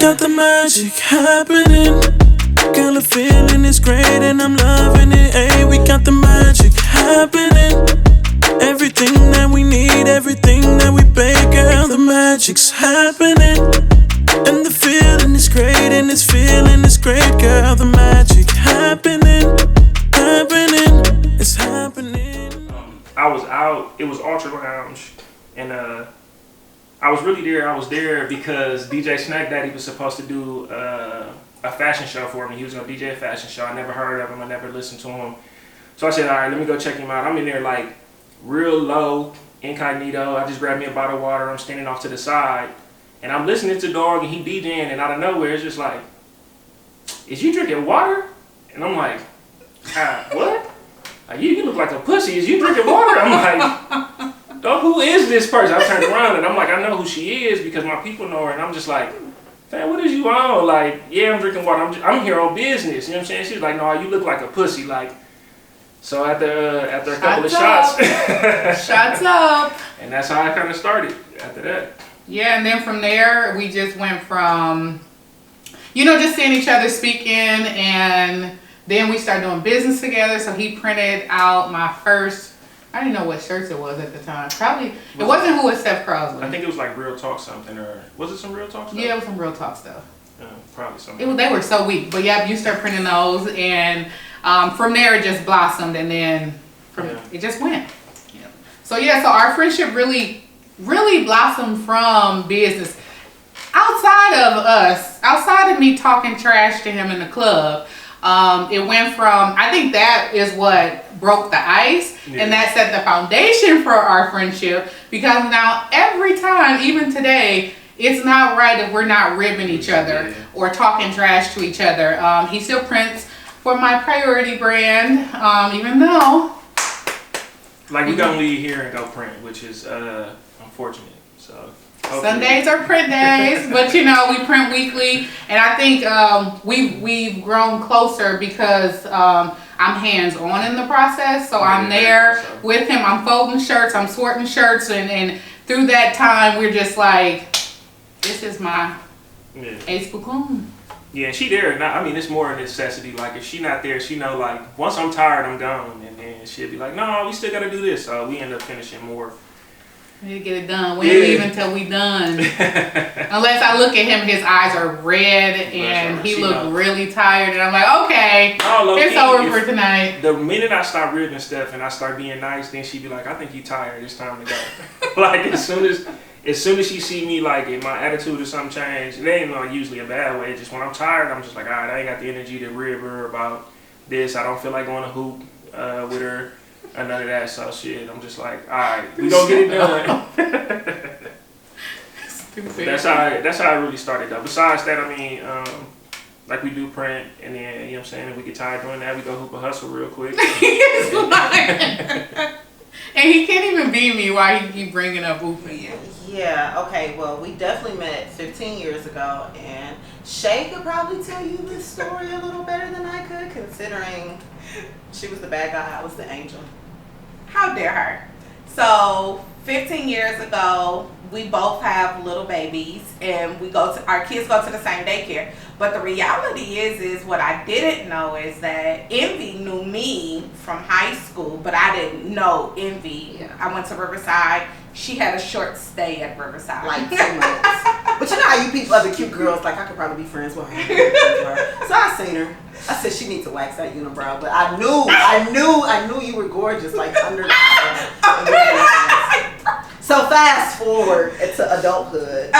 got the magic happening. Girl, the feeling is great and I'm loving it. Hey, we got the magic happening. Everything that we need, everything that we pay, girl, the magic's happening. And the feeling is great and this feeling is great, girl, the magic happening. Happening, it's happening. I was out, it was Ultra Lounge, and I was really there. I was there because DJ Snack Daddy was supposed to do a fashion show for me. He was gonna DJ a fashion show. I never heard of him, I never listened to him. So I said, all right, let me go check him out. I'm in there like real low, incognito. I just grabbed me a bottle of water. I'm standing off to the side, and I'm listening to Dog, and he DJing, and out of nowhere, it's just like, is you drinking water? And I'm like, what? Like, you look like a pussy. Is you drinking water? I'm like, dog, who is this person? I turned around, and I'm like, I know who she is because my people know her, and I'm just like, man, what is you on? Like, yeah, I'm drinking water. I'm here on business. You know what I'm saying? She's like, no, you look like a pussy. Like, so after a couple of shots, shots up, and that's how I kind of started. After that, yeah, and then from there we just went from, just seeing each other speaking, and then we started doing business together. So he printed out my first. I didn't know what shirts it was at the time. Probably it wasn't Who Was Steph Crosby. I think it was like Real Talk something, or was it some Real Talk stuff? Yeah, it was some Real Talk stuff. Probably something. They were so weak, but yeah, you start printing those, and from there it just blossomed, and then it just went. Yeah. So our friendship really blossomed from business. Outside of me talking trash to him in the club, it went from, I think that is what broke the ice, and that set the foundation for our friendship, because now every time, even today, it's not right if we're not ribbing each other or talking trash to each other. He still prints for my Priority brand, even though like we gonna leave here and go print, which is unfortunate. So Sundays are print days, but we print weekly, and I think we've grown closer because I'm hands-on in the process. So I'm there with him. I'm folding shirts, I'm sorting shirts, and through that time we're just like, this is my ace cocoon. Yeah, she there. It's more a necessity. Like, if she not there, she know, like, once I'm tired, I'm gone. And then she'll be like, no, we still got to do this. So we end up finishing more. We need to get it done. We ain't leave until we done. Unless I look at him, his eyes are red, and he looked really tired. And I'm like, okay, it's over for tonight. The minute I start ribbing stuff and I start being nice, then she be like, I think you tired. It's time to go. Like, as soon as she see me, like, if my attitude or something change, it ain't usually a bad way. Just when I'm tired, I'm just like, all right, I ain't got the energy to rib her about this. I don't feel like going to hoop with her or none of that. So shit, I'm just like, all right, we gonna get it done. That's how I really started though. Besides that, like we do print, and then what I'm saying, if we get tired doing that, we go hoop a hustle real quick. And he can't even beat me while he keep bringing up hooping. Yeah, okay, well, we definitely met 15 years ago, and Shay could probably tell you this story a little better than I could, considering she was the bad guy, I was the angel. How dare her? So 15 years ago, we both have little babies, and our kids go to the same daycare. But the reality is what I didn't know is that Envy knew me from high school, but I didn't know Envy. Yeah. I went to Riverside. She had a short stay at Riverside. Like 2 months. But you know how you people, other cute girls, like I could probably be friends with her. So I seen her. I said she needs to wax that unibrow, but I knew you were gorgeous, like under the eyebrow. So fast forward to adulthood.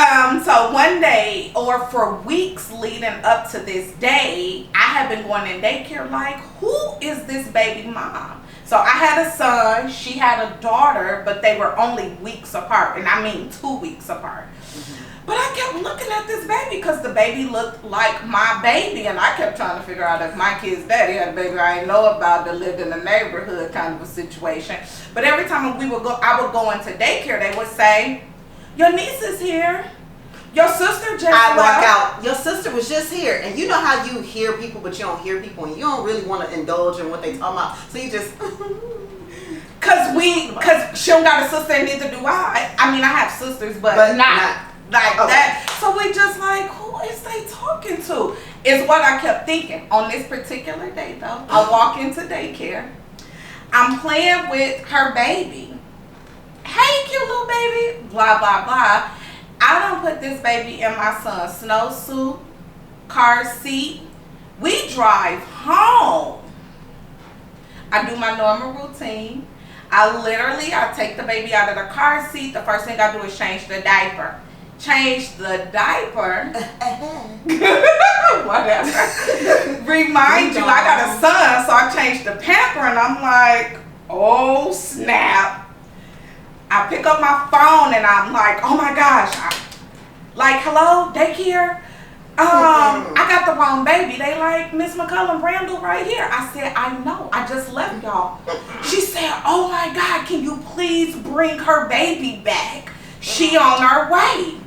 So one day, or for weeks leading up to this day, I had been going in daycare like, who is this baby mom? So I had a son, she had a daughter, but they were only weeks apart, and I mean 2 weeks apart. Mm-hmm. But I kept looking at this baby because the baby looked like my baby, and I kept trying to figure out if my kid's daddy had a baby I didn't know about that lived in the neighborhood, kind of a situation. But every time I would go into daycare, they would say, your niece is here. Your sister just I walk out. Your sister was just here, and you know how you hear people, but you don't hear people, and you don't really want to indulge in what they talking about. So you just, cause she don't got a sister, and neither do I. I mean, I have sisters, but not like that. So we just like, who is they is what I kept thinking. On this particular day, though, I walk into daycare. I'm playing with her baby. Hey, cute little baby. Blah, blah, blah. I don't put this baby in my son's snowsuit, car seat. We drive home. I do my normal routine. I take the baby out of the car seat. The first thing I do is change the diaper. Change the diaper. Whatever. Remind you, I got a son, so I changed the pamper, and I'm like, oh snap. I pick up my phone and I'm like, oh my gosh. Hello, daycare? I got the wrong baby. They like, Miss McCullum, Randall right here. I said, I know, I just left y'all. She said, oh my God, can you please bring her baby back? She on her way.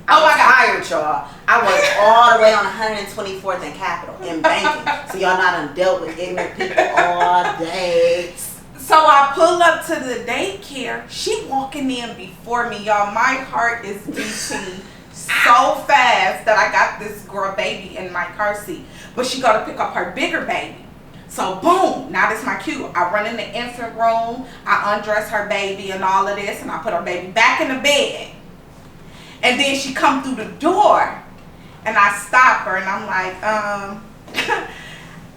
Oh my God, tired, y'all. I worked all the way on 124th and Capitol in banking. So y'all not dealt with ignorant people all day. So I pull up to the daycare. She walking in before me, y'all. My heart is beating so fast that I got this girl baby in my car seat. But she got to pick up her bigger baby. So boom, now this my cue. I run in the infant room. I undress her baby and all of this. And I put her baby back in the bed. And then she come through the door. And I stop her and I'm like,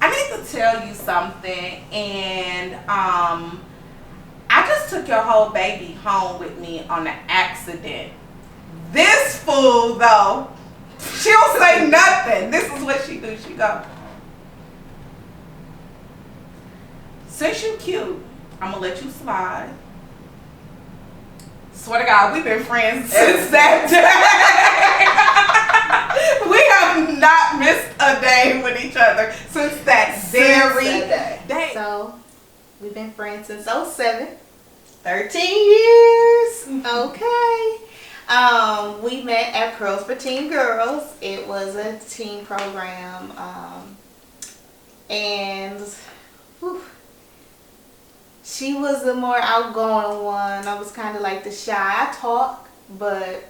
I need to tell you something, and I just took your whole baby home with me on an accident. This fool, though, she don't say nothing. This is what she do. She go, since you cute, I'm gonna let you slide. Swear to God, we've been friends since that day. We have not missed a day with each other since that very day. So, we've been friends since 07. 13 years. Okay. We met at Pearls for Teen Girls. It was a teen program. And whew, she was the more outgoing one. I was kind of like the shy. I talk, but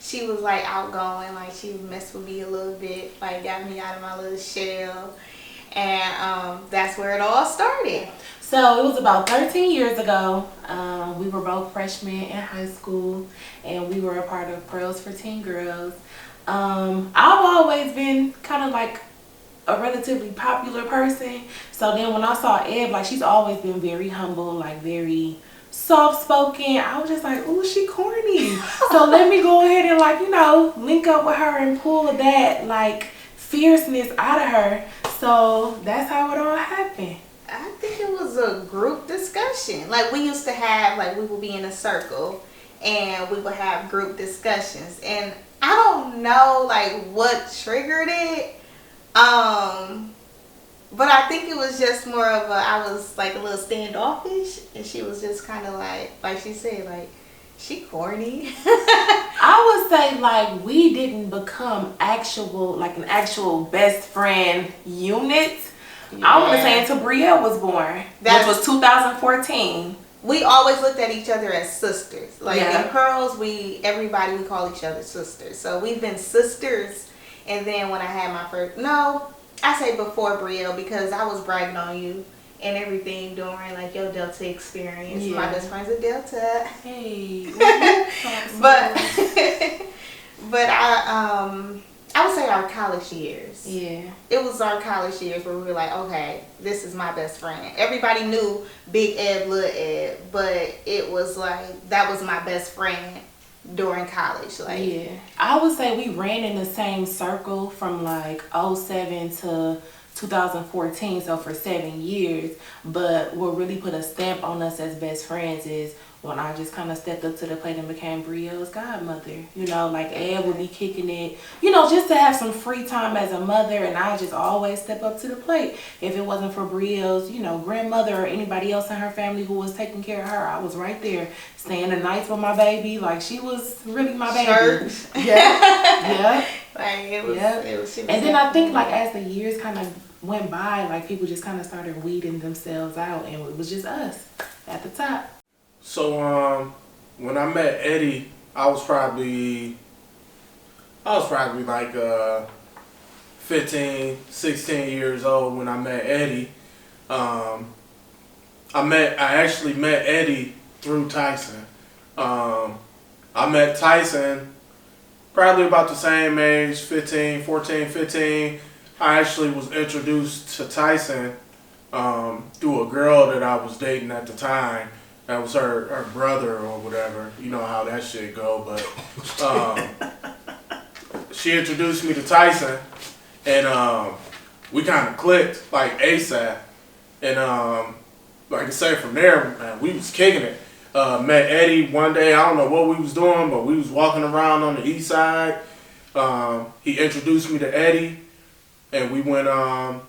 she was like outgoing. Like she messed with me a little bit. Like got me out of my little shell. And that's where it all started. So it was about 13 years ago. We were both freshmen in high school, and we were a part of Pearls for Teen Girls. I've always been kind of like a relatively popular person. So then when I saw Eb, like she's always been very humble, like very soft-spoken. I was just like, ooh, she corny. So let me go ahead and like, you know, link up with her and pull that like fierceness out of her. So that's how it all happened. I think it was a group discussion. Like we used to have, like we would be in a circle and we would have group discussions. And I don't know like what triggered it. But I think it was just more of I was like a little standoffish and she was just kind of like she said, like, she corny. I would say like we didn't become an actual best friend unit. Yeah. I want to say until Brielle was born, which was 2014. We always looked at each other as sisters. Like yeah. in Pearls, everybody we call each other sisters. So we've been sisters. And then when I had my first, I say before Brielle because I was bragging on you and everything during like your Delta experience. Yeah. My best friend's a Delta. Hey. but I would say our college years. Yeah. It was our college years where we were like, okay, this is my best friend. Everybody knew Big Ed, Little Ed, but it was like, that was my best friend during college. Like, yeah. I would say we ran in the same circle from like 07 to 2014, so for 7 years. But what really put a stamp on us as best friends is when I just kind of stepped up to the plate and became Brielle's godmother. You know, like Ed would be kicking it, you know, just to have some free time as a mother, and I just always step up to the plate. If it wasn't for Brielle's, you know, grandmother or anybody else in her family who was taking care of her, I was right there staying the nights with my baby. Like, she was really my baby. Church. Yeah. Like, it was, yeah. It was, and then I think, like, as the years kind of went by, like, people just kind of started weeding themselves out, and it was just us at the top. So, when I met Eddie, I was probably like 15, 16 years old when I met Eddie. I actually met Eddie through Tyson. I met Tyson probably about the same age, 15. I actually was introduced to Tyson through a girl that I was dating at the time. That was her brother or whatever. You know how that shit go. But she introduced me to Tyson, and we kind of clicked like ASAP. And like I said, from there, man, we was kicking it. Met Eddie one day. I don't know what we was doing, but we was walking around on the east side. He introduced me to Eddie, and we went.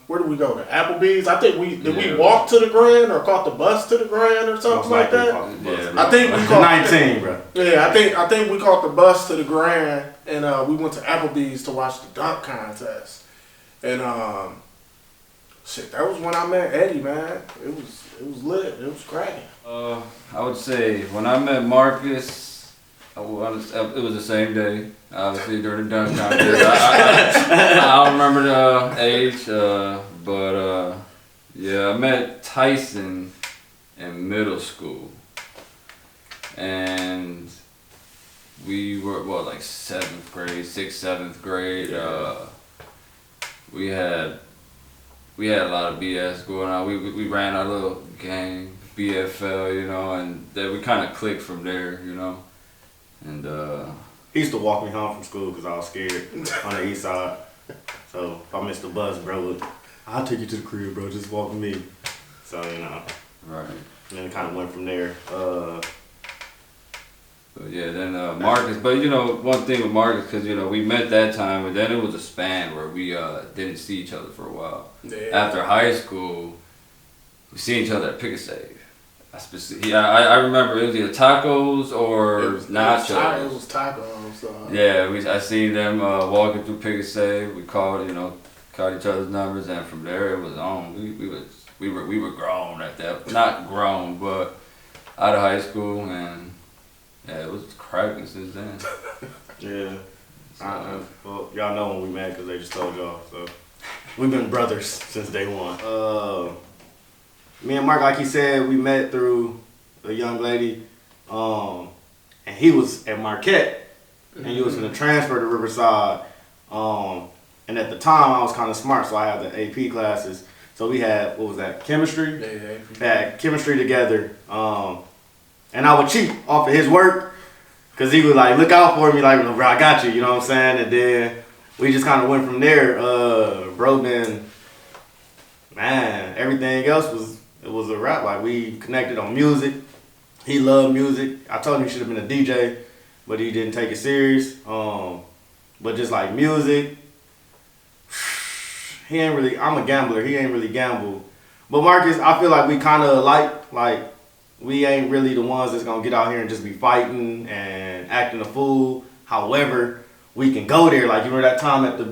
Where did we go? To Applebee's. I think we walk to the Grand or caught the bus to the Grand or something like that. I think we caught 19, bro. Yeah, I think we caught the bus to the Grand, and we went to Applebee's to watch the dunk contest. And shit, that was when I met Eddie, man. It was lit. It was cracking. I would say when I met Marcus, it was the same day. Obviously during the dunk contest. I don't remember the age, but yeah, I met Tyson in middle school, and we were like 6th, 7th grade. We had a lot of BS going on. We ran our little gang, BFL, you know, and then we kind of clicked from there, you know. And He used to walk me home from school because I was scared on the east side. So if I missed the bus, bro, I'll take you to the crib, bro. Just walk with me. So, you know. right. And then it kind of went from there. But yeah, then Marcus. But you know, one thing with Marcus, because you know we met that time, and then it was a span where we didn't see each other for a while. Yeah. After high school, we seen each other at Pick a Save. I remember it was either tacos or nachos. It was tacos. Yeah, I seen them walking through Pick a Save. We called each other's numbers, and from there it was on. We were grown at that, not grown, but out of high school, and yeah, it was cracking since then. Yeah. Well, y'all know when we met because they just told y'all. So we've been brothers since day one. Me and Mark, like he said, we met through a young lady, and he was at Marquette, and he was going to transfer to Riverside. And at the time, I was kind of smart, so I had the AP classes. So we had, what was that, chemistry? Yeah. We had chemistry together. And I would cheat off of his work because he would like look out for me like, bro, I got you, you know what I'm saying? And then we just kind of went from there. Bro, then, man, everything else was a wrap. Like we connected on music. He loved music. I told him he should have been a DJ, but he didn't take it serious. But just like music, I'm a gambler. He ain't really gamble. But Marcus, I feel like we kind of like, we ain't really the ones that's gonna get out here and just be fighting and acting a fool. However, we can go there. Like, you remember that time at the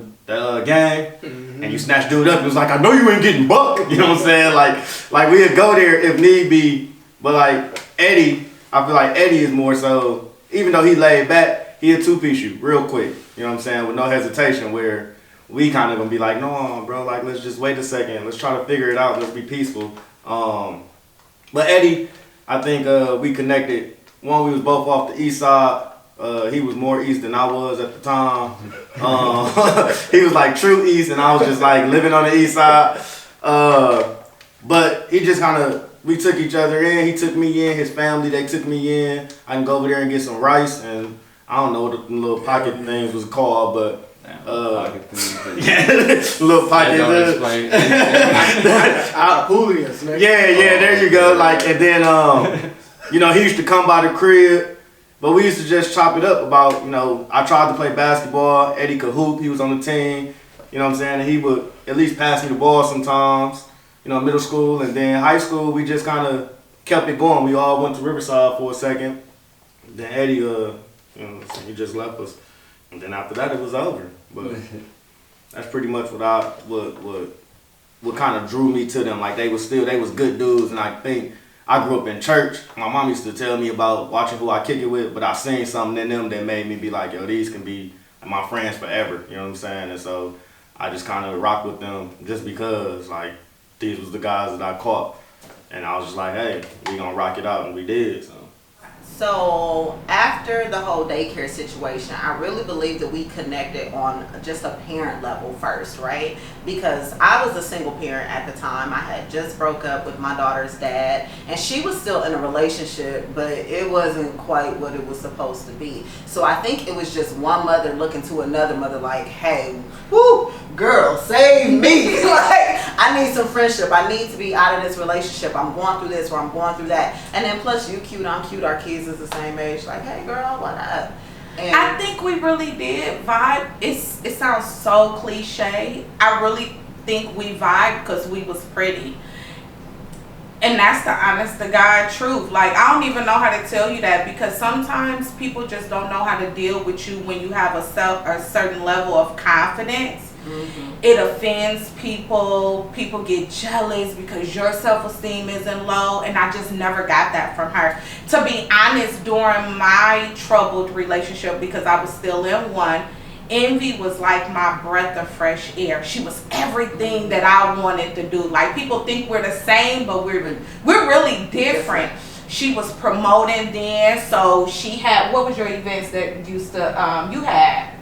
game? Mm-hmm. And you snatched dude up and it was like, I know you ain't getting bucked. You know what I'm saying? Like we'd go there if need be. But like Eddie, I feel like Eddie is more so, even though he laid back, he'll two-piece you real quick. You know what I'm saying? With no hesitation, where we kind of gonna be like, no, bro, like, let's just wait a second. Let's try to figure it out. Let's be peaceful. But Eddie, I think we connected. One, we was both off the east side. He was more east than I was at the time. He was like true east, and I was just like living on the east side. But he just kind of, we took each other in. He took me in. His family, they took me in. I can go over there and get some rice, and I don't know what the little pocket things was called, but Pocket things. yeah, little pocket. Hooligans, nigga. Yeah, there you go. Like, and then you know, he used to come by the crib, but we used to just chop it up about, you know, I tried to play basketball. Eddie could hoop. He was on the team. You know what I'm saying? And he would at least pass me the ball sometimes. You know, middle school, and then high school, we just kind of kept it going. We all went to Riverside for a second. Then Eddie, you know, he just left us. And then after that, it was over. But that's pretty much what kind of drew me to them. Like, they was good dudes. And I think I grew up in church. My mom used to tell me about watching who I kick it with, but I seen something in them that made me be like, yo, these can be my friends forever. You know what I'm saying? And so I just kind of rock with them just because, like, these was the guys that I caught. And I was just like, hey, we gonna rock it out, and we did, so. So after the whole daycare situation, I really believe that we connected on just a parent level first, right? Because I was a single parent at the time. I had just broke up with my daughter's dad, and she was still in a relationship, but it wasn't quite what it was supposed to be. So I think it was just one mother looking to another mother like, hey, whoo, girl, save me. Like, I need some friendship. I need to be out of this relationship. I'm going through this or I'm going through that. And then plus you cute, I'm cute, our kids is the same age. Like, hey girl, what up? And I think we really did vibe. It sounds so cliche. I really think we vibed because we was pretty. And that's the honest to God truth. Like, I don't even know how to tell you that, because sometimes people just don't know how to deal with you when you have a certain level of confidence. Mm-hmm. It offends people. People get jealous because your self-esteem isn't low, and I just never got that from her. To be honest, during my troubled relationship, because I was still in one, Envy was like my breath of fresh air. She was everything that I wanted to do. Like, people think we're the same, but we're really different. She was promoting then, so she had, what was your events that used to, you had?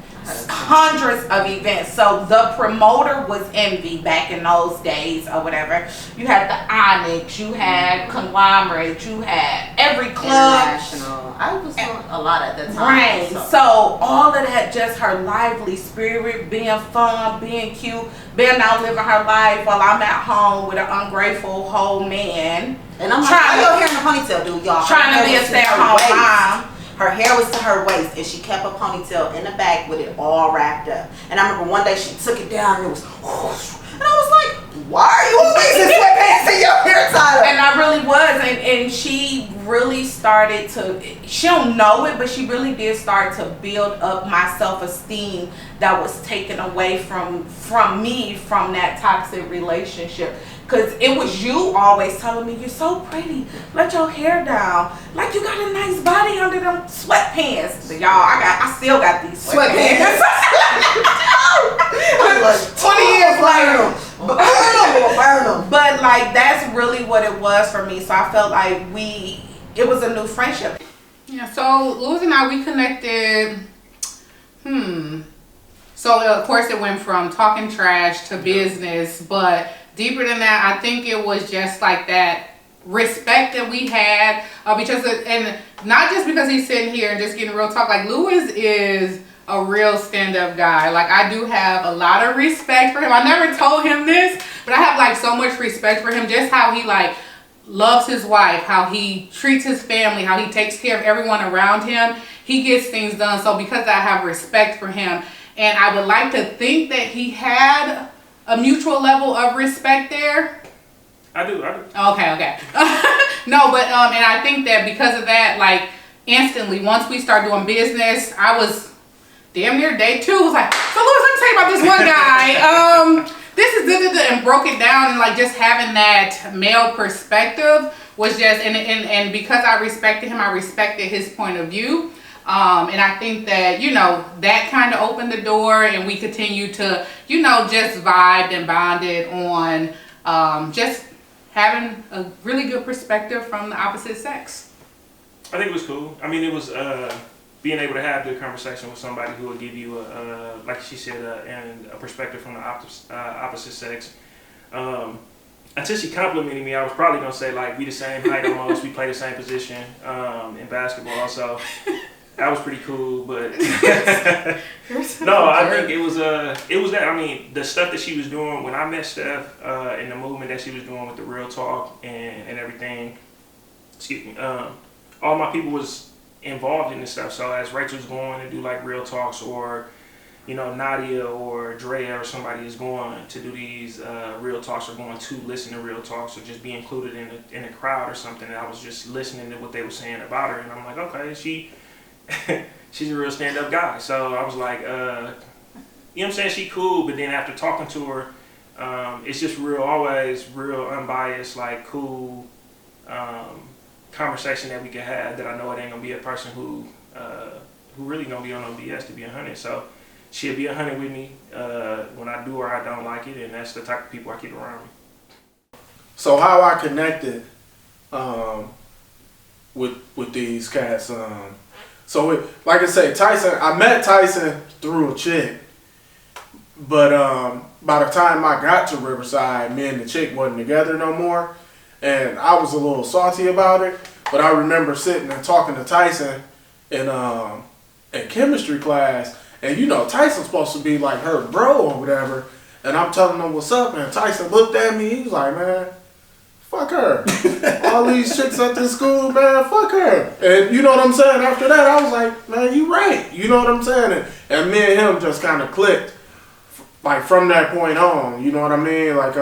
Hundreds of events. So the promoter was Envy back in those days or whatever. You had the Onyx, you had Conglomerate, you had every club. International. I was doing a lot at the time. Right. So all of that, just her lively spirit, being fun, being cute, being out living her life while I'm at home with an ungrateful whole man. And I'm like, why your hair in a ponytail, dude, y'all? Trying to be a stay-at-home mom. Her hair was to her waist, and she kept a ponytail in the back with it all wrapped up. And I remember one day she took it down, and it was whoosh. And I was like, why are you always in sweatpants and your hair tied up? And I really was. And she really started to, she don't know it, but she really did start to build up my self-esteem that was taken away from me from that toxic relationship. Because it was you always telling me, you're so pretty, let your hair down. Like, you got a nice body under them sweatpants. But y'all, I still got these sweatpants. Like 20 years later. Burn them. But like, that's really what it was for me. So I felt like it was a new friendship. Yeah, so Louis and I, we connected, So of course it went from talking trash to business, but deeper than that, I think it was just like that respect that we had, and not just because he's sitting here and just getting real talk. Like, Louis is a real stand-up guy. Like, I do have a lot of respect for him. I never told him this, but I have like so much respect for him, just how he like loves his wife, how he treats his family, how he takes care of everyone around him. He gets things done. So because I have respect for him, and I would like to think that he had a mutual level of respect there. I do. Okay. No, but and I think that because of that, like, instantly, once we start doing business, I was damn near day 2. Was like, so Louis, let me tell you about this one guy. This is and broke it down, and like just having that male perspective was just and because I respected him, I respected his point of view. And I think that, that kind of opened the door, and we continue to, just vibed and bonded on just having a really good perspective from the opposite sex. I think it was cool. I mean, it was being able to have good conversation with somebody who will give you, like she said, and a perspective from the opposite sex. Until she complimented me, I was probably going to say, like, we the same height almost, we play the same position in basketball, so that was pretty cool. But no, I think it was that. I mean, the stuff that she was doing when I met Steph, and the movement that she was doing with the real talk and everything. Excuse me. All my people was involved in this stuff. So as Rachel's going to do like real talks, or Nadia or Drea or somebody is going to do these real talks, or going to listen to real talks, or just be included in a crowd or something, and I was just listening to what they were saying about her, and I'm like, okay, she's a real stand-up guy. So I was like, you know what I'm saying, she cool. But then after talking to her, it's just always real unbiased, like cool conversation that we can have, that I know it ain't gonna be a person who really gonna be on no BS, to be 100. So she'll be 100 with me when I do or I don't like it, and that's the type of people I keep around me. So how I connected with these cats. Like I say, Tyson. I met Tyson through a chick, but by the time I got to Riverside, me and the chick wasn't together no more, and I was a little salty about it. But I remember sitting and talking to Tyson in chemistry class, and you know Tyson's supposed to be like her bro or whatever, and I'm telling him what's up, and Tyson looked at me. He was like, "Man, fuck her. All these chicks at this school, man, fuck her." And you know what I'm saying? After that, I was like, "Man, you right." You know what I'm saying? And me and him just kind of clicked, like from that point on. You know what I mean? Like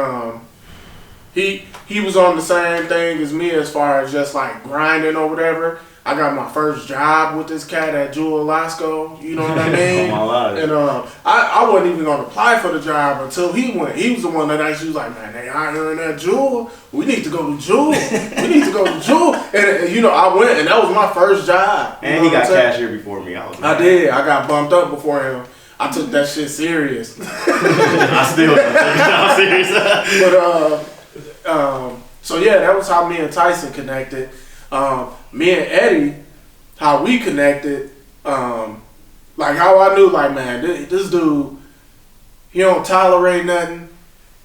he was on the same thing as me as far as just like grinding or whatever. I got my first job with this cat at Jewel Lasco, you know what I mean? On my life. And I wasn't even gonna apply for the job until he went. He was the one that actually was like, "Man, they hiring at Jewel. We need to go to Jewel. We need to go to Jewel." And you know, I went, and that was my first job. And he got cashier before me. I did. I got bumped up before him. I took that shit serious. I still take it serious. But so yeah, that was how me and Tyson connected. Me and Eddie, how we connected, like how I knew, like, man, this dude, he don't tolerate nothing.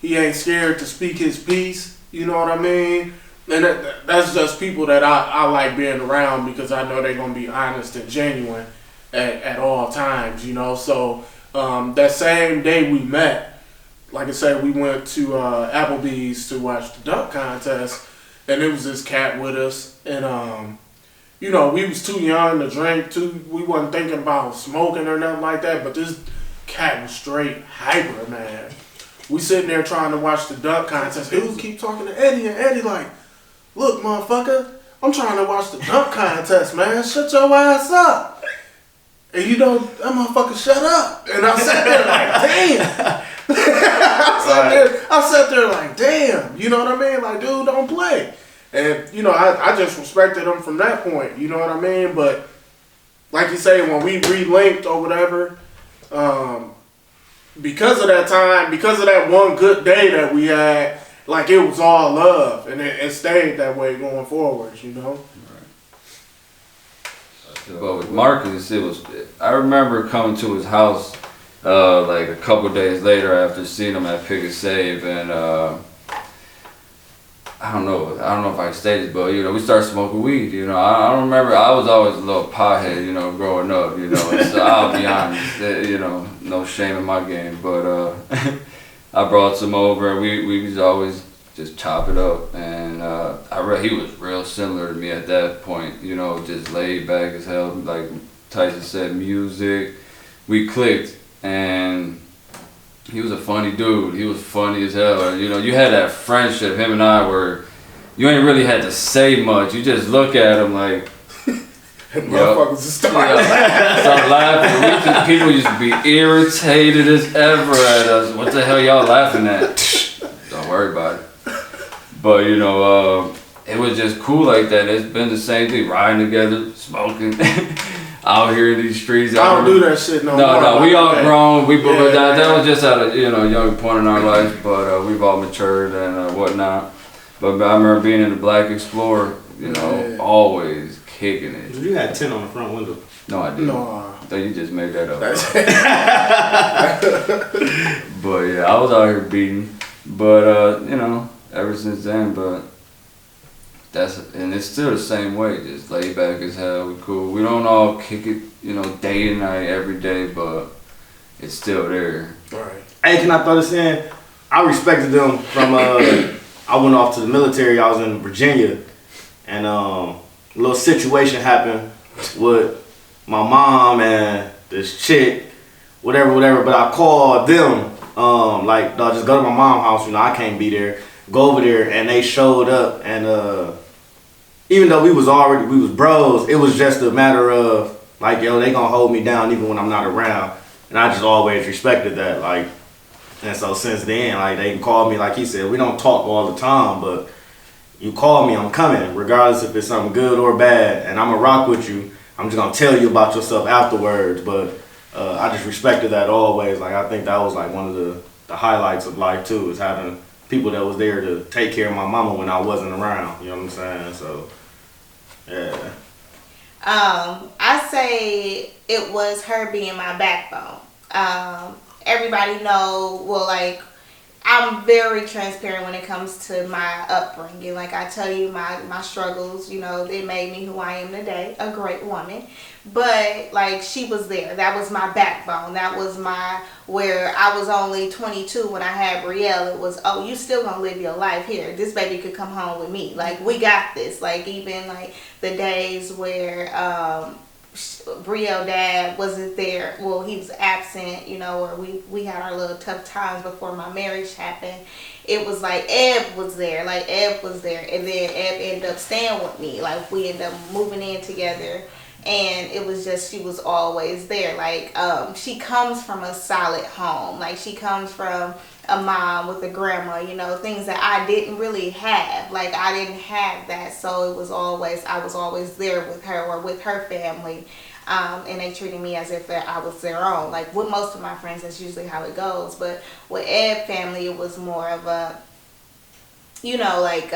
He ain't scared to speak his piece. You know what I mean? And that's just people that I like being around because I know they're gonna be honest and genuine at all times. You know, so that same day we met, like I said, we went to Applebee's to watch the dunk contest. And it was this cat with us, and you know, we was too young to drink. We wasn't thinking about smoking or nothing like that. But this cat was straight hyper, man. We sitting there trying to watch the dunk contest. He would keep talking to Eddie, and Eddie like, "Look, motherfucker, I'm trying to watch the dunk contest, man. Shut your ass up." And you know, that motherfucker shut up. And I sat there like, damn. I sat there like, damn. You know what I mean? Like, dude, don't play. And, you know, I just respected him from that point. You know what I mean? But, like you say, when we relinked or whatever, because of that time, because of that one good day that we had, like, it was all love. And it stayed that way going forward, you know? But with Marcus, I remember coming to his house like a couple days later after seeing him at Pick and Save, and I don't know if I stated, but you know, we started smoking weed. You know, I don't remember. I was always a little pothead, you know, growing up. You know, so I'll be honest. You know, no shame in my game, but I brought some over, and we was always just chop it up, and he was real similar to me at that point, you know, just laid back as hell, like Tyson said, music, we clicked, and he was a funny dude, he was funny as hell, and, you know, you had that friendship, him and I were, you ain't really had to say much, you just look at him like, motherfuckers just start laughing. People used to be irritated as ever at us. What the hell y'all laughing at? Don't worry about it. But you know, it was just cool like that. It's been the same thing, riding together, smoking, out here in these streets. I don't do that shit no more. No, we all grown. That was just at a young point in our life, but we've all matured and whatnot. But I remember being in the Black Explorer, you know, always kicking it. You had 10 on the front window. No, I didn't. No. You just made that up. But yeah, I was out here beating. But you know, ever since then, but and it's still the same way, just laid back as hell, we cool. We don't all kick it, you know, day and night every day, but it's still there. Right. Hey, can I throw this in? I respected them from I went off to the military. I was in Virginia, and a little situation happened with my mom and this chick, whatever. But I called them, like, no, just go to my mom's house. You know, I can't be there. Go over there, and they showed up, and even though we was bros, it was just a matter of like, yo, they gonna hold me down even when I'm not around, and I just always respected that, like, and so since then, like, they can call me, like he said, we don't talk all the time, but you call me, I'm coming, regardless if it's something good or bad, and I'm gonna rock with you. I'm just gonna tell you about yourself afterwards, but I just respected that always. Like, I think that was like one of the highlights of life too, is having people that was there to take care of my mama when I wasn't around. You know what I'm saying? So, yeah. I say it was her being my backbone. Everybody know, well, like, I'm very transparent when it comes to my upbringing. Like, I tell you my struggles, you know, it made me who I am today, a great woman. But, like, she was there. That was my backbone. That was where I was only 22 when I had Brielle. It was, oh, you still gonna live your life here. This baby could come home with me. Like, we got this. Like, even, like, the days where, Brielle dad wasn't there. Well, he was absent, you know, or we had our little tough times before my marriage happened. It was like Eb was there. Like, Eb was there. And then Eb ended up staying with me. Like, we ended up moving in together. And it was just, she was always there. Like, she comes from a solid home. Like, she comes from a mom with a grandma, you know, things that I didn't really have. Like, I didn't have that. So it was always, I was always there with her or with her family. And they treated me as if I was their own. Like, with most of my friends, that's usually how it goes. But with Ed family, it was more of a, you know, like,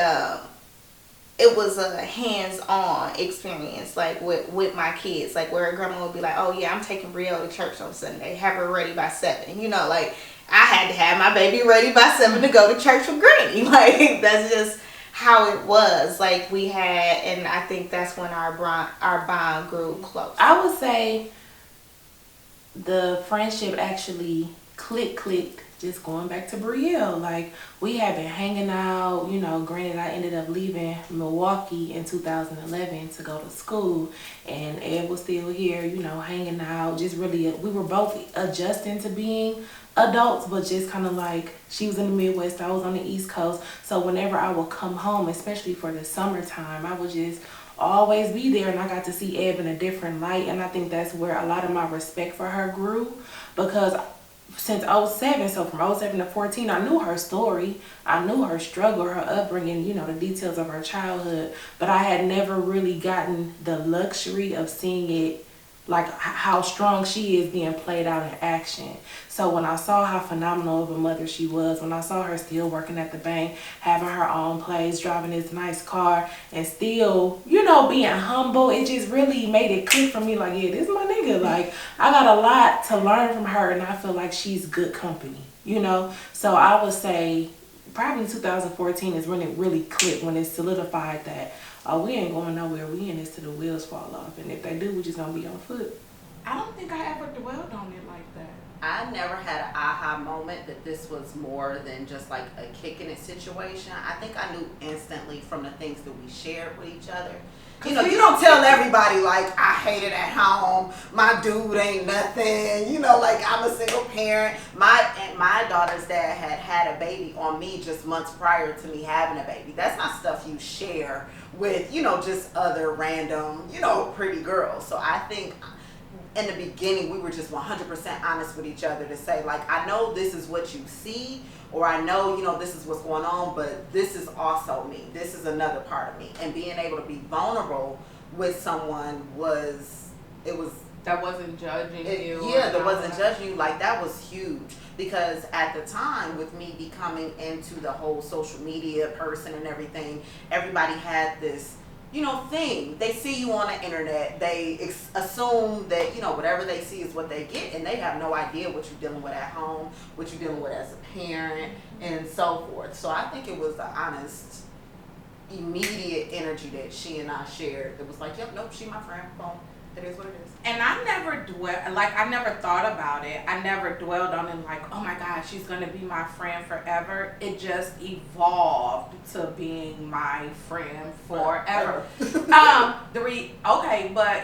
it was a hands-on experience, like, with my kids. Like, where a grandma would be like, oh, yeah, I'm taking Brielle to church on Sunday. Have her ready by 7. You know, like, I had to have my baby ready by 7 to go to church with Granny. Like, that's just how it was. Like, we had, and I think that's when our bond grew close. I would say the friendship actually clicked just going back to Brielle. Like, we had been hanging out, you know. Granted, I ended up leaving Milwaukee in 2011 to go to school, and Ed was still here, you know, hanging out. Just really, we were both adjusting to being adults, but just kind of like, she was in the Midwest, I was on the East Coast. So whenever I would come home, especially for the summertime, I would just always be there, and I got to see Eb in a different light. And I think that's where a lot of my respect for her grew, because since 07, so from 07 to 14, I knew her story. I knew her struggle, her upbringing, you know, the details of her childhood. But I had never really gotten the luxury of seeing it, like how strong she is being played out in action. So when I saw how phenomenal of a mother she was, when I saw her still working at the bank, having her own place, driving this nice car, and still, you know, being humble, it just really made it click for me. Like, yeah, this is my nigga. Like, I got a lot to learn from her, and I feel like she's good company, you know? So I would say probably 2014 is when it really clicked, when it solidified that, oh, we ain't going nowhere. We in this till the wheels fall off. And if they do, we just gonna be on foot. I don't think I ever dwelled on it like that. I never had an aha moment that this was more than just like a kicking it situation. I think I knew instantly from the things that we shared with each other. You know, you don't tell everybody, like, I hate it at home, my dude ain't nothing, you know, like, I'm a single parent. My daughter's dad had a baby on me just months prior to me having a baby. That's not stuff you share with, you know, just other random, you know, pretty girls. So I think in the beginning, we were just 100% honest with each other to say, like, I know this is what you see, or I know, you know, this is what's going on, but this is also me. This is another part of me. And being able to be vulnerable with someone that wasn't judging you. Yeah, that wasn't judging you. Like, that was huge. Because at the time, with me becoming into the whole social media person and everything, everybody had this, you know, thing. They see you on the internet. They assume that, you know, whatever they see is what they get, and they have no idea what you're dealing with at home, what you're dealing with as a parent, and so forth. So I think it was the honest, immediate energy that she and I shared. It was like, yep, nope, she my friend. Boom. It is what it is. And I never thought about it. I never dwelled on it like, oh my God, she's gonna be my friend forever. It just evolved to being my friend forever. But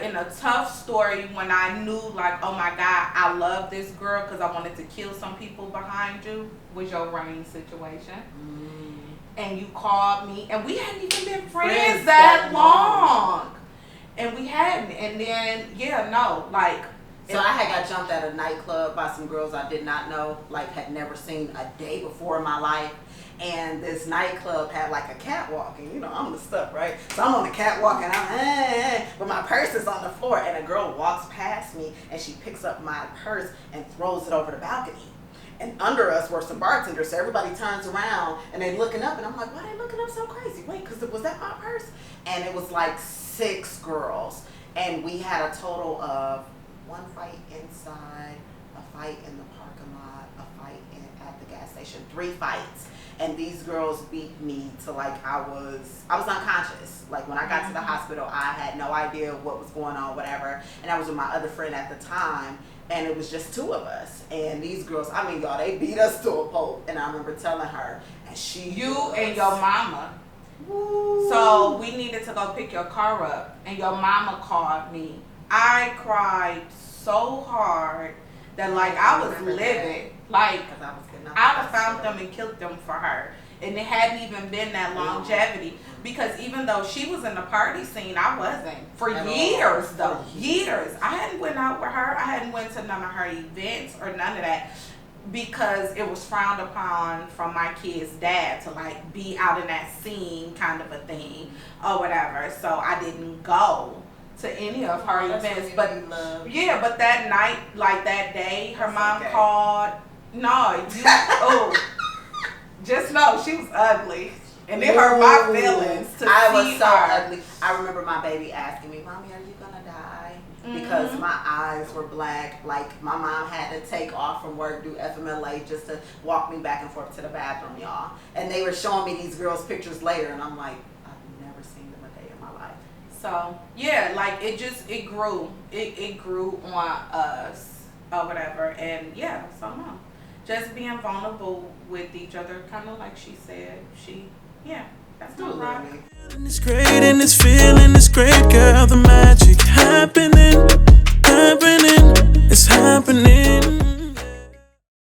in a tough story, when I knew, like, oh my God, I love this girl because I wanted to kill some people behind you, was your Rain situation. And you called me, and we hadn't even been friends that long. And we hadn't, and then, So I had got jumped at a nightclub by some girls I did not know, like, had never seen a day before in my life. And this nightclub had like a catwalk, and you know, I'm the stuff, right? So I'm on the catwalk, and I'm, but my purse is on the floor, and a girl walks past me, and she picks up my purse and throws it over the balcony. And under us were some bartenders, so everybody turns around and they looking up, and I'm like, why are they looking up so crazy? Wait, because was that my purse? And it was like 6 girls, and we had a total of 1 fight inside, a fight in the parking lot, a fight at the gas station, 3 fights. And these girls beat me to like I was unconscious. Like when I got to the hospital, I had no idea what was going on, whatever. And I was with my other friend at the time, and it was just 2 of us. And these girls, I mean, y'all, they beat us to a pulp. And I remember telling her, and and your mama. Woo. So we needed to go pick your car up, and your mama called me. I cried so hard that like I was livid. Like I'd have found them and killed them for her. And it hadn't even been that longevity. Because even though she was in the party scene, I wasn't. For years though. Years. I hadn't went out with her. I hadn't went to none of her events or none of that. Because it was frowned upon from my kid's dad to like be out in that scene kind of a thing or whatever. So I didn't go to any of her events. But yeah, but that night, like that day, her mom called. No, just know she was ugly, and it hurt my feelings to I see was so her. ugly. I remember my baby asking me, "Mommy, are you gonna die?" Because my eyes were black. Like my mom had to take off from work, do FMLA just to walk me back and forth to the bathroom, y'all. And they were showing me these girls' pictures later, and I'm like, I've never seen them a day in my life. So yeah, like it grew. It grew on us or whatever, and yeah, so no. Just being vulnerable with each other, kind of like she said. That's no problem. It's great and it's feeling it's great, girl. The magic happening, it's happening.